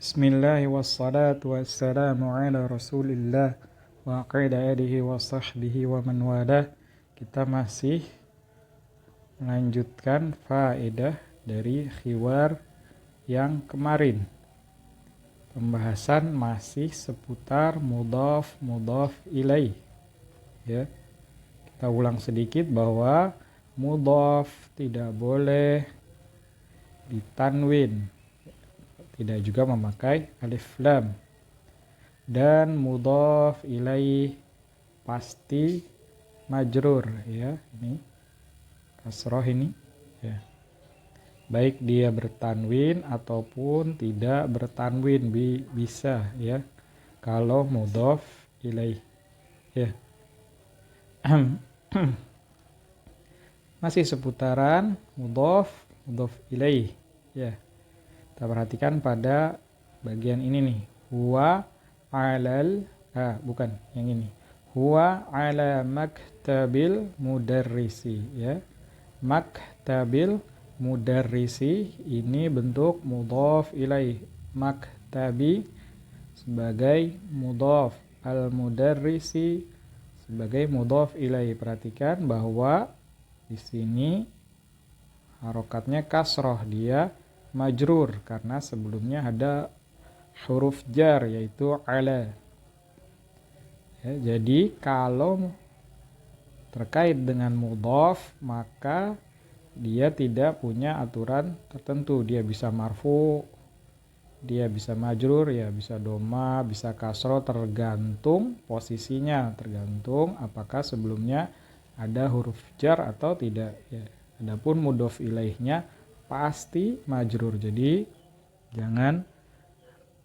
Bismillah wassalatu wassalamu ala rasulillah wa ala alihi wa sahbihi wa man walah. Kita masih melanjutkan faedah dari khiwar yang kemarin. Pembahasan masih seputar mudhaf ilaih. Ya. Kita ulang sedikit bahwa mudhaf tidak boleh ditanwin, tidak juga memakai alif lam, dan mudhaf ilaih pasti majrur, ya, ini kasroh ini, ya, baik dia bertanwin ataupun tidak bertanwin, bisa, ya, kalau mudhaf ilaih, ya. Masih seputaran mudhaf ilaih, ya. Kita perhatikan pada bagian ini nih. Huwa alal, bukan yang ini. Huwa ala maktabil mudarrisi, ya. Maktabil mudarrisi ini bentuk mudhaf ilaih. Maktabi sebagai mudhaf, al mudarrisi sebagai mudhaf ilaih. Perhatikan bahwa di sini harokatnya kasroh, dia majrur karena sebelumnya ada huruf jar yaitu ala. Ya, jadi kalau terkait dengan mudhaf maka dia tidak punya aturan tertentu. Dia bisa marfu, dia bisa majrur, ya bisa doma, bisa kasroh, tergantung posisinya, tergantung apakah sebelumnya ada huruf jar atau tidak, ya. Adapun mudhaf ilaihnya pasti majrur. Jadi jangan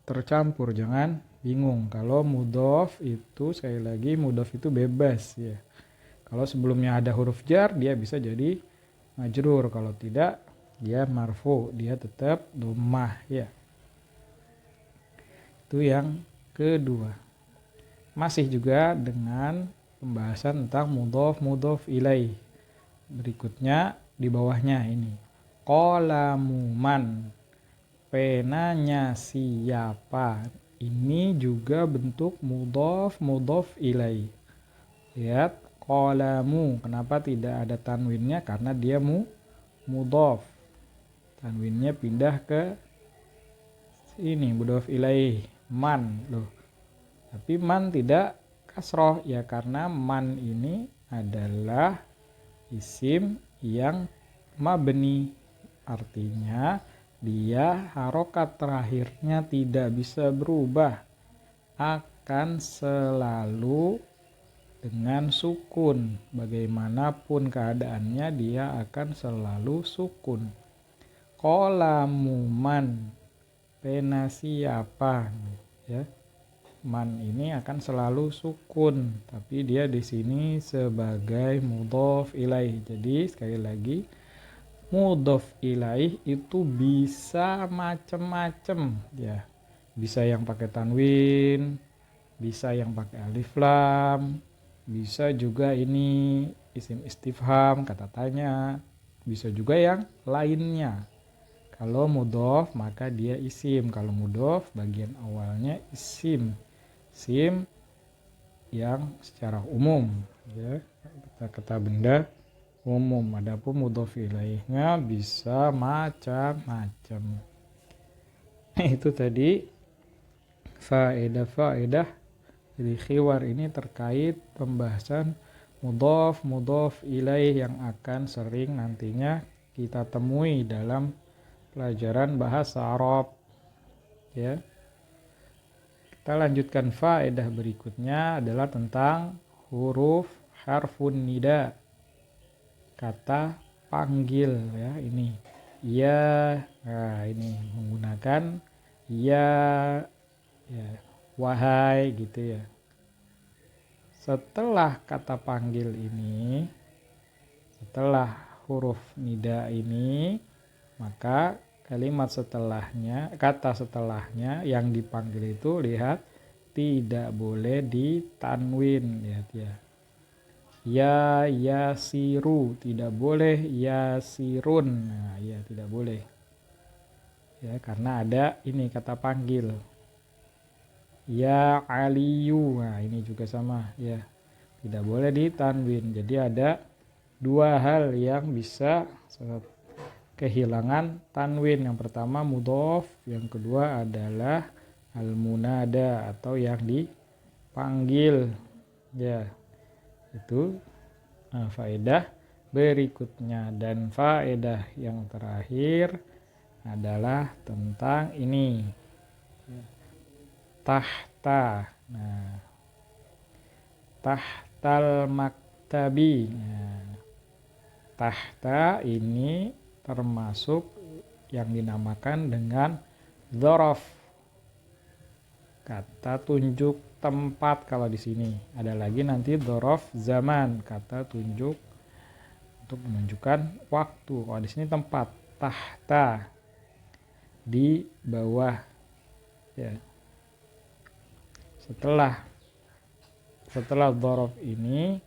tercampur, jangan bingung. Kalau mudhaf itu, sekali lagi, mudhaf itu bebas, ya. Kalau sebelumnya ada huruf jar dia bisa jadi majrur, kalau tidak dia marfu, dia tetap dhammah, ya. Itu yang kedua. Masih juga dengan pembahasan tentang mudhaf ilaih. Berikutnya di bawahnya ini. Qalamu man, penanya siapa. Ini juga bentuk mudhaf ilaih. Lihat, qalamu, kenapa tidak ada tanwinnya? Karena dia mudhaf. Tanwinnya pindah ke sini, mudhaf ilaih, man loh. Tapi man tidak kasroh, ya karena man ini adalah isim yang mabni, artinya dia harokat terakhirnya tidak bisa berubah, akan selalu dengan sukun. Bagaimanapun keadaannya dia akan selalu sukun. Qalamu man, pena siapa, ya. Man ini akan selalu sukun, tapi dia di sini sebagai mudhaf ilaih. Jadi sekali lagi, mudhaf ilaih itu bisa macam-macam, ya. Bisa yang pakai tanwin, bisa yang pakai alif lam, bisa juga ini isim istifham, kata tanya, bisa juga yang lainnya. Kalau mudhaf maka dia isim, kalau mudhaf bagian awalnya isim yang secara umum, ya, kata benda umum. Adapun mudhaf ilaihnya bisa macam-macam. Itu tadi faedah dari khiwar ini terkait pembahasan mudhaf ilaih yang akan sering nantinya kita temui dalam pelajaran bahasa Arab, ya. Kita lanjutkan faedah berikutnya adalah tentang huruf harfun nida, kata panggil, ya. Ini ya, nah ini menggunakan ya, wahai gitu, ya. Setelah kata panggil ini, setelah huruf nida ini, maka kalimat setelahnya, kata setelahnya yang dipanggil itu, lihat, tidak boleh ditanwin, lihat, ya. Ya yasiru, tidak boleh yasirun. Nah, ya tidak boleh. ya, karena ada ini kata panggil. Ya Aliyu, nah ini juga sama ya, tidak boleh ditanwin. Jadi ada dua hal yang bisa kehilangan tanwin. Yang pertama mudhof, yang kedua adalah al-munada atau yang dipanggil ya. Itu faedah berikutnya. Dan faedah yang terakhir adalah tentang ini, tahta. Nah, tahtal maktabi. Nah, tahta ini termasuk yang dinamakan dengan dzaraf, kata tunjuk tempat. Kalau di sini ada lagi nanti dzaraf zaman, kata tunjuk untuk menunjukkan waktu. Kalau di sini tempat, tahta, di bawah ya. Setelah dzaraf ini,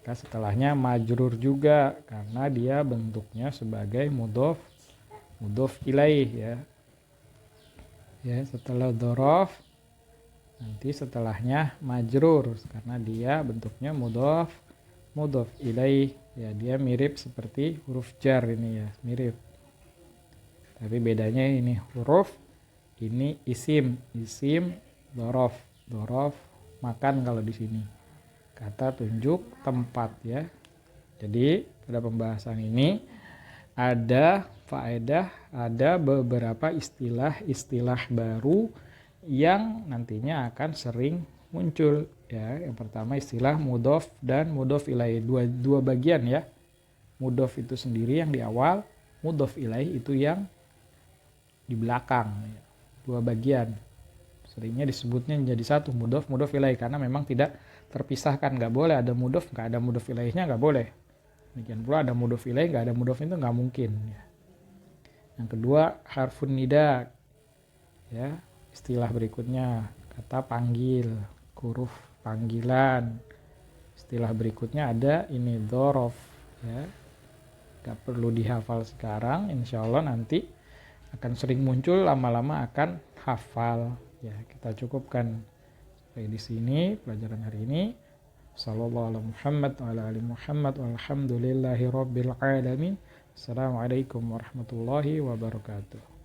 setelahnya majrur juga karena dia bentuknya sebagai mudhof ilaih ya. Ya, setelah dzaraf nanti setelahnya majrur karena dia bentuknya mudhof ilaih ya. Dia mirip seperti huruf jar ini ya, mirip. Tapi bedanya ini huruf, ini isim dzaraf makan kalau di sini. Kata tunjuk tempat ya. Jadi pada pembahasan ini ada faedah, ada beberapa istilah baru yang nantinya akan sering muncul ya. Yang pertama istilah mudhof dan mudhof ilaih, dua bagian ya. Mudhof itu sendiri yang di awal, mudhof ilaih itu yang di belakang ya. Dua bagian. Seringnya disebutnya menjadi satu, mudhof ilaih, karena memang tidak terpisahkan. Nggak boleh ada mudhof nggak ada mudhof ilaihnya, nggak boleh. Demikian pula ada mudhof ilaih nggak ada mudhof itu nggak mungkin ya. Yang kedua harfun nida ya, istilah berikutnya kata panggil, huruf panggilan. Istilah berikutnya ada ini dzaraf ya, nggak perlu dihafal sekarang, insya Allah nanti akan sering muncul, lama-lama akan hafal ya. Kita cukupkan sampai di sini pelajaran hari ini. Sallallahu alaihi Muhammad wa ala ali Muhammad walhamdulillahi rabbil alamin. Assalamualaikum warahmatullahi wabarakatuh.